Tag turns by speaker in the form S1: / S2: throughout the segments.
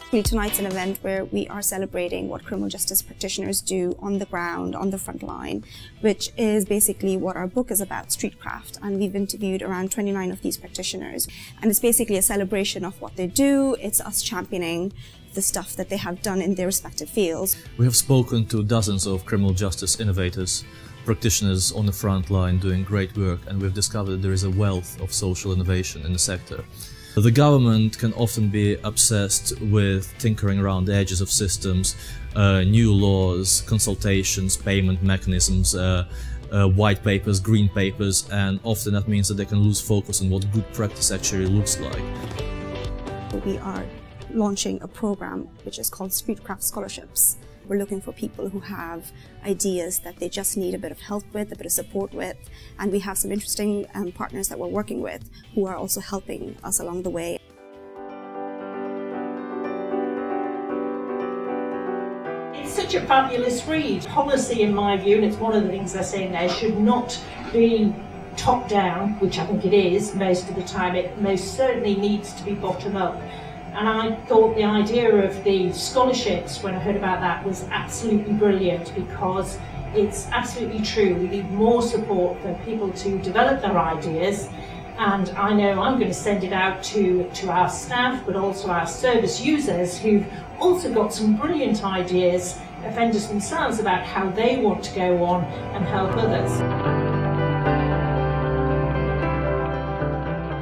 S1: Tonight's an event where we are celebrating what criminal justice practitioners do on the ground, on the front line, which is basically what our book is about, StreetCraft. And we've interviewed around 29 of these practitioners. And it's basically a celebration of what they do. It's us championing the stuff that they have done in their respective fields.
S2: We have spoken to dozens of criminal justice innovators, practitioners on the front line doing great work, and we've discovered that there is a wealth of social innovation in the sector. The government can often be obsessed with tinkering around the edges of systems, new laws, consultations, payment mechanisms, white papers, green papers, and often that means that they can lose focus on what good practice actually looks like.
S1: We are launching a program which is called SpeedCraft Scholarships. We're looking for people who have ideas that they just need a bit of help with, a bit of support with, and we have some interesting partners that we're working with who are also helping us along the way.
S3: It's such a fabulous read. Policy, in my view, and it's one of the things they're saying there, should not be top down, which I think it is most of the time. It most certainly needs to be bottom up. And I thought the idea of the scholarships, when I heard about that, was absolutely brilliant, because it's absolutely true. We need more support for people to develop their ideas. And I know I'm going to send it out to our staff, but also our service users who've also got some brilliant ideas, offenders themselves, about how they want to go on and help others.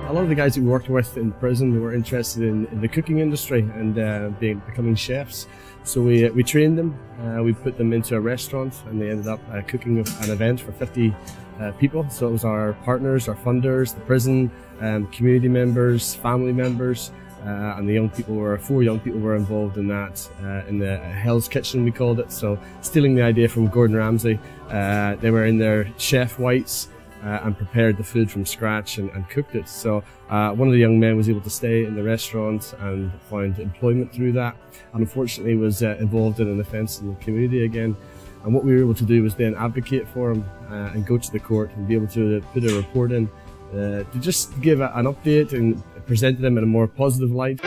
S4: A lot of the guys that we worked with in prison were interested in the cooking industry and becoming chefs. So we trained them, we put them into a restaurant, and they ended up cooking an event for 50 people. So it was our partners, our funders, the prison, community members, family members, and the young people were, 4 young people were involved in that, in the Hell's Kitchen we called it. So stealing the idea from Gordon Ramsay, they were in their chef whites, and prepared the food from scratch and cooked it. So one of the young men was able to stay in the restaurant and find employment through that, and unfortunately was involved in an offence in the community again. And what we were able to do was then advocate for him and go to the court and be able to put a report in to just give an update and present them in a more positive light.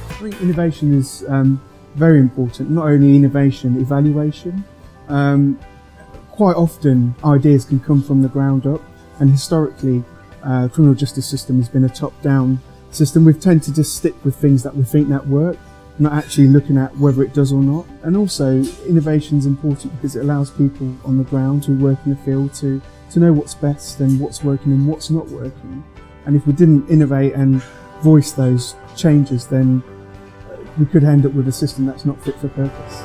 S5: I think innovation is very important, not only innovation, evaluation. Quite often ideas can come from the ground up, and historically the criminal justice system has been a top-down system. We've tended to just stick with things that we think that work, not actually looking at whether it does or not. And also innovation is important because it allows people on the ground who work in the field to know what's best and what's working and what's not working. And if we didn't innovate and voice those changes, then we could end up with a system that's not fit for purpose.